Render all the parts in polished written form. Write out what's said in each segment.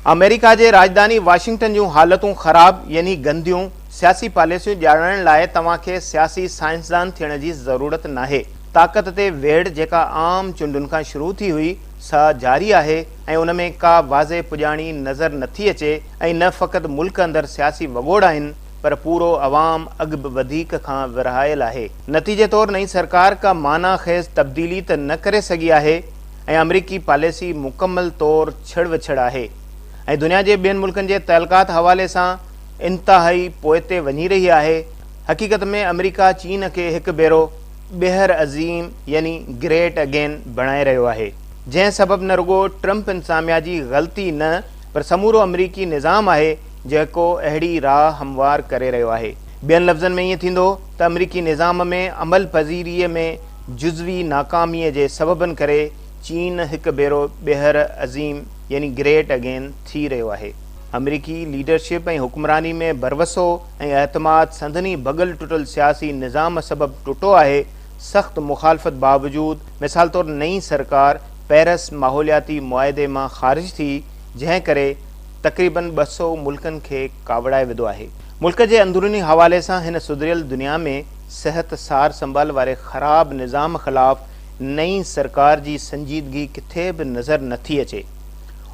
America जे राजधानी Washington जूं हालतूं ख़राब यानी गंदियूं सियासी पॉलिसियूं ॼाणण लाइ तव्हांखे सियासी साइंसदान थियण जी ज़रूरत नाहे। ताक़त ते वेढ़ जेका आम चूंडुनि खां शुरू थी हुई सा जारी आहे ऐं उन में का वाज़े पुॼाणी नज़र नथी अचे ऐं न फ़क़ति मुल्क अंदरि सियासी वॻोड़ आहिनि पर पूरो अवाम अॻु बि वधीक खां विरहायल आहे। नतीजे तौरु नई सरकार का माना ख़ेज़ तब्दीली त न करे सघी आहे ऐं अमरीकी पॉलिसी मुकमल तौरु छिड़ विछड़ आहे ऐं दुनिया जे ॿियनि मुल्कनि जे तइलकात हवाले सां इंतिहाई पोइ ते वञी रही आहे। हक़ीक़त में अमरीका चीन खे हिकु भेरो ॿीहर अज़ीम यानी ग्रेट अगेन बणाए रहियो आहे, जंहिं सबबु न रुॻो ट्रंप इंतिज़ामिया जी ग़लती न पर समूरो अमरीकी निज़ाम आहे जेको अहिड़ी राह हमवार करे रहियो आहे। ॿियनि लफ़्ज़नि में ईअं थींदो त अमरीकी निज़ाम में अमल पज़ीरीअ में जुज़वी नाकामीअ जे सबबनि करे चीन हिकु भेरो ॿीहर अज़ीम यानी ग्रेट अगेन थी रहियो आहे। अमरीकी लीडरशिप ऐं हुक्मरानी में भरवसो ऐं एतमाद संदनी भॻल टुटल सियासी निज़ाम सबबु टुटो आहे। सख़्तु मुखालफ़त बावजूद मिसाल तौरु नई सरकार पेरिस माहौलियाती मुआहिदे मां ख़ारिज थी, जंहिं करे तक़रीबन 200 मुल्कनि खे कावड़ाए विधो आहे। मुल्क जे अंदरूनी हवाले सां हिन सुधरियल दुनिया में सिहत सार संभाल वारे ख़राब निज़ाम ख़िलाफ़ नई सरकार जी संजीदगी किथे बि नज़र नथी अचे।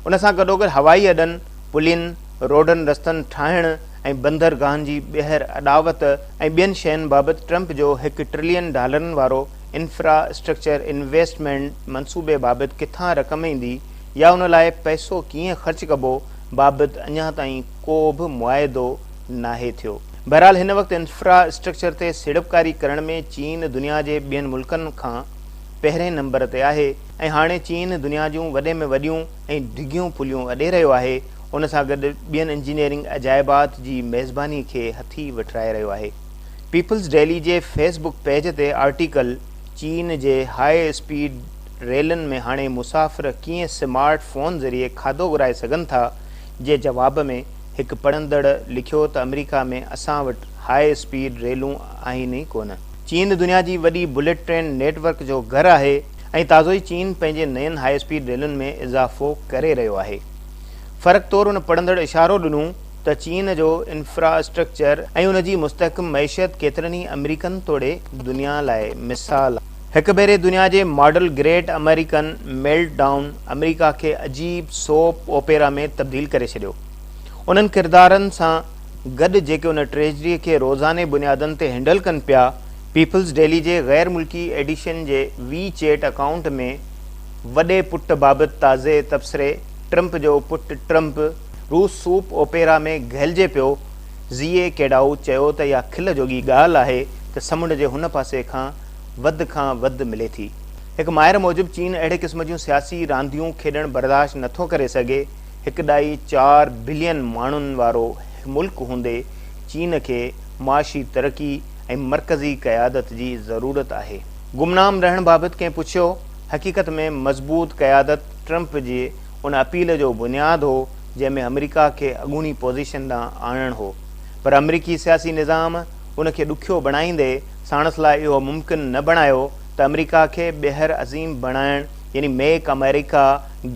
उन सां गॾोगॾु हवाई अॾनि, पुलियुनि, रोडनि रस्तनि ठाहिण ऐं बंदरगाहनि जी ॿीहर अॾावत ऐं ॿियनि शयुनि बाबति ट्रंप जो $1 ट्रिलियन वारो इंफ्रास्ट्रक्चर इन्वेस्टमेंट मनसूबे बाबति किथां रक़म ईंदी या उन लाइ पैसो कीअं ख़र्च कबो बाबति अञा ताईं को बि मुआइदो नाहे थियो। बहरहाल हिन वक़्तु इंफ्रास्ट्रक्चर ते सीड़पकारी करण में चीन दुनिया जे ॿियनि मुल्कनि खां पहिरें नंबर ते आहे ऐं हाणे चीन दुनिया जूं वॾे में वॾियूं ऐं डिघियूं पुलियूं अॾे रहियो आहे। उन सां गॾु ॿियनि इंजीनियरिंग अजाइबात जी मेज़बानी खे हथी वठराए रहियो आहे। पीपल्स डेली जे फेसबुक पेज ते आर्टिकल चीन जे हाई स्पीड रेलनि में हाणे मुसाफ़िर कीअं स्मार्ट फ़ोन ज़रिए खाधो घुराए सघनि था जे जवाब में हिकु पढ़ंदड़ लिखियो त अमरीका में असां वटि हाई स्पीड रेलूं आहिनि ई कोन। चीन दुनिया जी वॾी बुलेट ट्रेन नेटवर्क जो घरु आहे ऐं ताज़ो ई चीन पंहिंजे नयनि हाई स्पीड रेलुनि में इज़ाफ़ो करे रहियो आहे। फ़र्क़ु तौरु उन पढ़ंदड़ इशारो ॾिनो त चीन जो इंफ्रास्ट्रक्चर ऐं उन जी मुस्तहकम मैशियत केतिरनि ई अमरीकन तोड़े दुनिया लाइ मिसाल। हिकु भेरे दुनिया जे model great American meltdown अमरीका खे अजीब सोप ओपेरा में तब्दील करे छॾियो। उन्हनि किरदारनि सां गॾु जेके उन ट्रेजरीअ खे रोज़ाने बुनियादनि ते हैंडल कनि पिया। पीपल्स डेली जे गैर मुल्की एडिशन जे WeChat अकाउंट में वॾे पुट बाबति ताज़े तबसरे ट्रंप जो पुटु ट्रंप रूस सूप ओपेरा में घलिजे पियो। ज़ीए केडाऊ चयो त इहा खिल जोगी ॻाल्हि आहे त समुंड जे हुन पासे खां वधि मिले थी। हिकु माहिर मूजिबि चीन अहिड़े क़िस्म जूं सियासी रांदियूं खेॾणु बर्दाश्त नथो करे सघे। हिकु ॾाई 4 बिलियन माण्हुनि वारो मुल्क हूंदे चीन खे माशी तरक़ी ऐं मरकज़ी क़यादत जी ज़रूरत आहे। गुमनाम रहण बाबति कंहिं पुछियो। हक़ीक़त में मज़बूत क़यादत ट्रंप जे उन अपील जो बुनियादु हो जंहिंमें अमरीका खे अॻूणी पोज़ीशन ॾांहुं आणणु हो, पर अमरीकी सियासी निज़ाम उन खे ॾुखियो बणाईंदे साणस लाइ इहो मुमकिन न बणायो त अमरीका खे ॿीहर अज़ीम बणाइण यानी मेक अमेरिका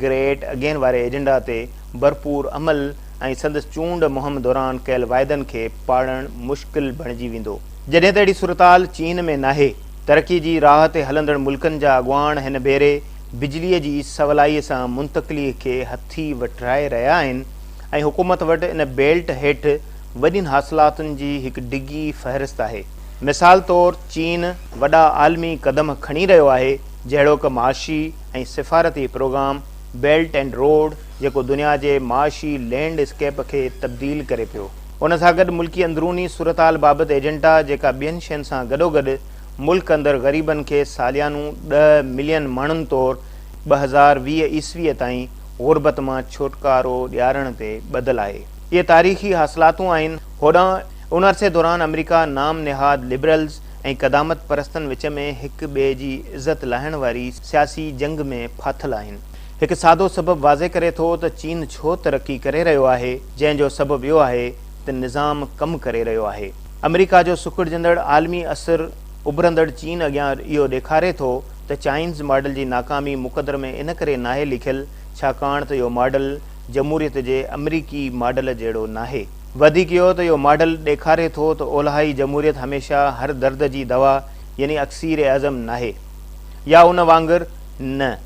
ग्रेट अगेन वारे एजेंडा ते भरपूर अमल ऐं संदसि चूंड मुहिम दौरान कयल वाइदनि खे पाड़णु मुश्किल बणिजी वेंदो। जॾहिं त अहिड़ी सूरताल चीन में नाहे। तरक़ी जी राह ते हलंदड़ मुल्कनि जा अॻुवान हिन भेरे बिजलीअ जी सवलाईअ सां मुंतक़िलीअ खे हथी वठराए रहिया आहिनि ऐं हुकूमत वटि इन बेल्ट हेठि वॾियुनि हासिलातुनि जी हिकु डिघी फ़हरिस्त आहे। मिसाल तौरु चीन वॾा आलमी क़दम खणी रहियो आहे जहिड़ोकि माशी ऐं सिफ़ारती प्रोग्राम बेल्ट एंड रोड जेको दुनिया जे माशी लैंडस्केप खे तब्दील करे पियो। उन सां गॾु मुल्की अंदरूनी सूरताल बाबति एजेंडा जेका ॿियनि शयुनि सां गॾोगॾु मुल्क अंदरि ग़रीबनि खे सालियानू 10 मिलियन माण्हुनि तौरु 2020 ईस्वीअ ताईं ग़ुरबत मां छुटकारो ॾियारण ते ॿधलु आहे। इहे तारीख़ी हासिलातूं आहिनि। होॾां उन अरसे दौरान अमरीका नाम निहाद लिबरल्स ऐं क़दामत परस्तनि विच में हिक ॿिए जी इज़त लाहिण वारी सियासी जंग में फाथल आहिनि। हिकु सादो सबबु वाज़े करे थो त चीन छो तरक़ी करे रहियो आहे, जंहिंजो सबबु इहो आहे त निज़ाम कमु करे रहियो आहे। अमरीका जो सुखड़जंदड़ आलमी असरु उभरंदड़ चीन अॻियां इहो ॾेखारे थो त चाइनीज़ मॉडल जी नाकामी मुक़दर में इन करे नाहे लिखियलु छाकाणि त इहो मॉडल जमहूरियत जे अमरीकी मॉडल जहिड़ो नाहे। वधीक इहो त इहो मॉडल ॾेखारे थो त ओलहाई जमहूरियत हमेशह हर दर्द जी दवा यानी अक्सीर आज़म नाहे, या उन वांगुरु न।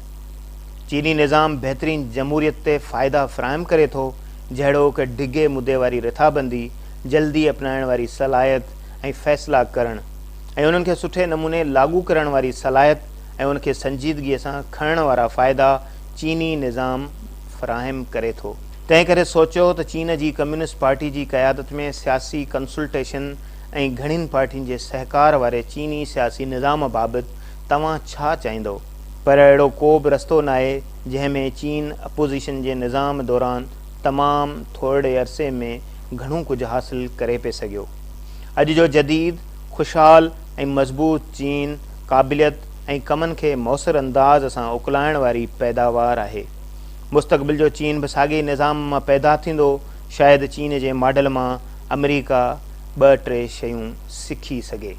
चीनी निज़ाम बहितरीन जमहूरियत ते फ़ाइदा फ़राहम करे थो, जहिड़ो कि डिघे मुदे वारी रिथाबंदी, जल्दी अपनाइण वारी सलाहियत ऐं फ़ैसिला करणु ऐं उन्हनि खे सुठे नमूने लागू करण वारी सलाहियत ऐं उनखे संजीदगीअ सां खणण वारा फ़ाइदा चीनी निज़ाम फ़राहम करे थो। तंहिं करे सोचियो त चीन जी कम्युनिस्ट पार्टी जी क़यादत में सियासी कंसल्टेशन ऐं घणियुनि पार्टियुनि जे सहकार वारे चीनी सियासी निज़ाम बाबति तव्हां छा चाहींदो। पर अहिड़ो को बि रस्तो नाहे जंहिं में चीन अपोज़िशन जे निज़ाम दौरान तमामु थोरे अरसे में घणो कुझु हासिल करे पिए सघियो। अॼु जो जदीद, खुशहाल ऐं मज़बूत चीन क़ाबिलियत ऐं कमनि खे मौसर अंदाज़ सां उकलाइण वारी पैदावार आहे। मुस्तक़बिल जो चीन बि साॻे निज़ाम मां पैदा थींदो। शायदि चीन जे मॉडल मां अमरीका 2-3 शयूं सिखी सघे।